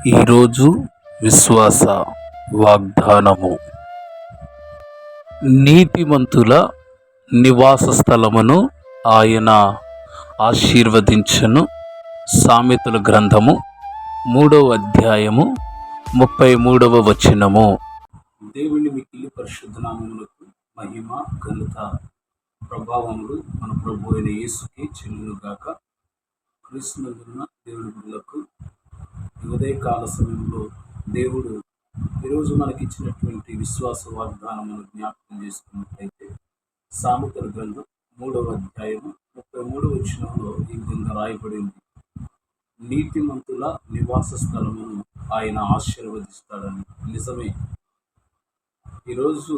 ఈరోజు విశ్వాస వాగ్దానము. నీతిమంతుల నివాస స్థలమును ఆయన ఆశీర్వదించును. సామెతల గ్రంథము 3వ అధ్యాయము 33వ వచనము. దేవుని మిక్కిలి పరిశుద్ధ నామములకు మహిమ ఘనత ప్రభావములు మన ప్రభు అయిన యేసుకి చెల్లునుగాక. క్రీస్తునందున్న దేవుని బిడ్డలకు ఉదయకాల సమయంలో దేవుడు ఈరోజు మనకిచ్చినటువంటి విశ్వాస వాగ్దానమును జ్ఞాపకం చేసుకున్నట్లయితే సామెతల గ్రంథం 3వ అధ్యాయము 33వ వచనంలో ఈ విధంగా రాయబడింది: నీతిమంతుల నివాస స్థలమును ఆయన ఆశీర్వదిస్తాడని. నిజమే, ఈరోజు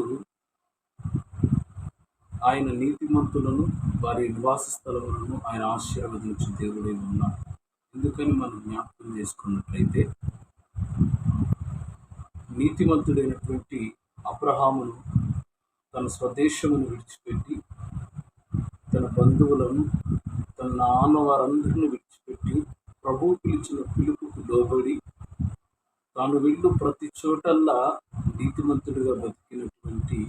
ఆయన నీతిమంతులను, వారి నివాస స్థలములను ఆయన ఆశీర్వదించే దేవుడే ఉన్నాడు. ఎందుకని మనం జ్ఞాపకం చేసుకున్నట్లయితే, నీతిమంతుడైనటువంటి అబ్రహామును తన స్వదేశమును విడిచిపెట్టి, తన బంధువులను, తన నాన్న వారందరిని విడిచిపెట్టి ప్రభువు పిలిచిన పిలుపుకు లోబడి తాను వెళ్ళు ప్రతి చోటల్లా నీతిమంతుడిగా బతికినటువంటి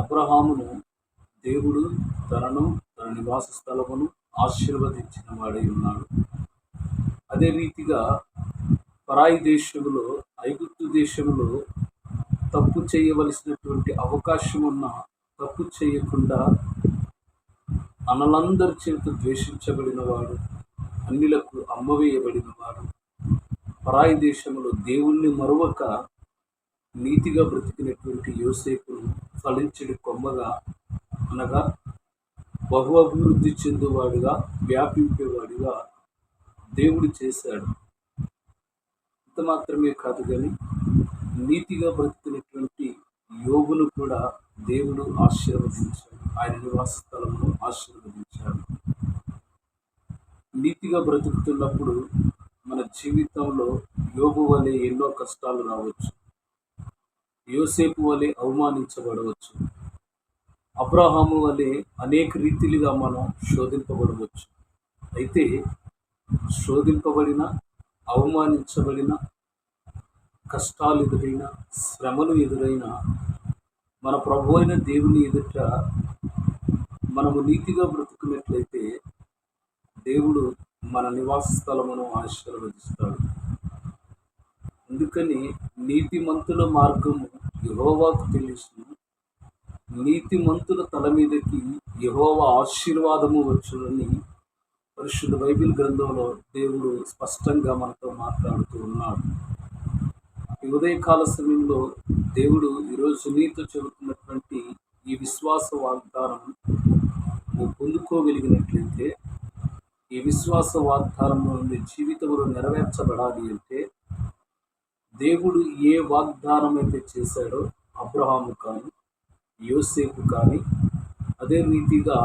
అబ్రహామును దేవుడు తనను, తన నివాస స్థలమును ఆశీర్వదించిన వాడై ఉన్నాడు. అదే రీతిగా పరాయి దేశంలో, ఐగుప్తు దేశంలో తప్పు చేయవలసినటువంటి అవకాశం ఉన్న తప్పు చేయకుండా అన్నలందరి చేత ద్వేషించబడిన వాడు, అన్యులకు అమ్మవేయబడిన వాడు, పరాయి దేశంలో దేవుణ్ణి మరువక నీతిగా బ్రతికినటువంటి యోసేపును ఫలించడి కొమ్మగా, అనగా బహు అభివృద్ధి చెందువాడిగా, వ్యాపింపేవాడిగా దేవుడు చేశాడు. ఇంత మాత్రమే కాదు కానీ నీతిగా బ్రతికినటువంటి యోబును కూడా దేవుడు ఆశీర్వదించాడు, ఆయన నివాస స్థలమును ఆశీర్వదించాడు. నీతిగా బ్రతుకుతున్నప్పుడు మన జీవితంలో యోబు వలె ఎన్నో కష్టాలు రావచ్చు, యోసేపు వలె అవమానించబడవచ్చు, అబ్రహాము వలె అనేక రీతిలుగా మనం శోధింపబడవచ్చు. అయితే శోధింపబడిన, అవమానించబడిన, కష్టాలు ఎదురైన, శ్రమలు ఎదురైన మన ప్రభు అయిన దేవుని ఎదుట మనము నీతిగా బ్రతుకున్నట్లయితే దేవుడు మన నివాస స్థలమును ఆశీర్వదిస్తాడు. అందుకని నీతిమంతుల మార్గము యెహోవాకు తెలుసును, నీతిమంతుల తల మీదకి యెహోవా ఆశీర్వాదము వచ్చునని పరిశుద్ధ బైబిల్ గ్రంథంలో దేవుడు స్పష్టంగా మనతో మాట్లాడుతూ ఉన్నాడు. ఈ ఉదయకాల సమయంలో దేవుడు ఈరోజు నీతో చెబుతున్నటువంటి ఈ విశ్వాస వాగ్దానం నువ్వు పొందుకోగలిగినట్లయితే, ఈ విశ్వాస వాగ్దానంలో నీ జీవితంలో నెరవేర్చబడాలి అంటే, దేవుడు ఏ వాగ్దానం అయితే చేశాడో అబ్రహాము కానీ, యోసేపు కానీ, అదే రీతిగా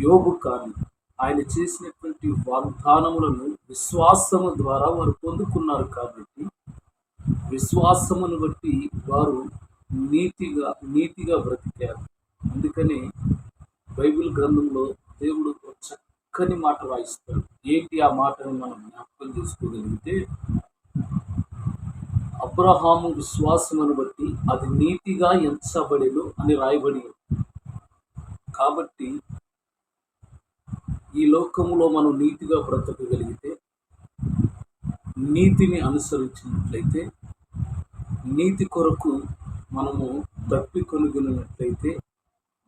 యోబు కానీ, ఆయన చేసినటువంటి వాగ్దానములను విశ్వాసము ద్వారా వారు పొందుకున్నారు. కాబట్టి విశ్వాసమును బట్టి వారు నీతిగా బ్రతికారు. అందుకనే బైబిల్ గ్రంథంలో దేవుడు ఒక చక్కని మాట రాయిస్తాడు. ఏంటి ఆ మాటను మనం జ్ఞాపకం చేసుకోగలిగితే, అబ్రహాము విశ్వాసమును బట్టి అది నీతిగా ఎంచబడెను అని రాయబడి. కాబట్టి ఈ లోకములో మనం నీతిగా బ్రతకగలిగితే, నీతిని అనుసరించినట్లయితే, నీతి కొరకు మనము తప్పికొనుగొనినట్లయితే,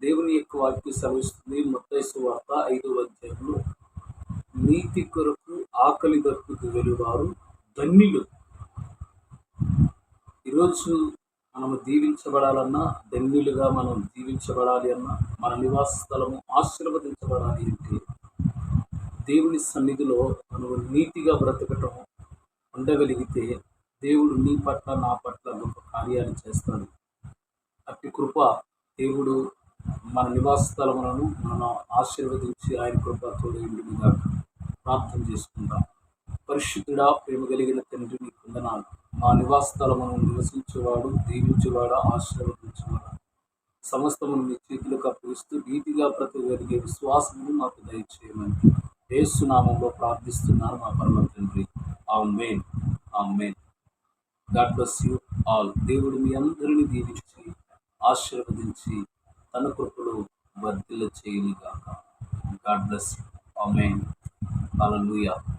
దేవుని యొక్క వాక్యం సెలవిస్తుంది. మత్తయి సువార్త 5వ అధ్యాయంలో, నీతి కొరకు ఆకలి దప్పుకు వెలువారు ధన్యులు. ఈరోజు మనము దీవించబడాలన్నా, ధన్యులుగా మనం దీవించబడాలి అన్నా, మన నివాస స్థలము ఆశీర్వదించబడాలి అంటే దేవుని సన్నిధిలో మనము నీతిగా బ్రతకటం ఉండగలిగితే దేవుడు నీ పట్ల, నా పట్ల గొప్ప కార్యాలు చేస్తాడు. అట్టి కృప దేవుడు మన నివాస స్థలములను మనం ఆశీర్వదించి ఆయన కృప తోడేందుగా ప్రార్థన చేసుకుందాం. పరిశుద్ధుడా, ప్రేమ కలిగిన తండ్రి, నీ వందనాలు. మా నివాస స్థలమును నివసించేవాడు, దీవించేవాడు, ఆశీర్వదించేవాడు, సమస్తమును మీ చేతులకు అప్పగిస్తూ నీతిగా బ్రతకగలిగే విశ్వాసమును మాకు దయచేయమని యేసు నామములో ప్రార్థిస్తున్నాను మా పరమ తండ్రి. ఆమేన్. ఆమేన్. God bless you all. దేవుడు మీ అందరిని దీవించి ఆశీర్వదించి తన కృపలో వర్ధిల్ల చేయనుగాక. God bless you. ఆమేన్. హల్లెలూయా.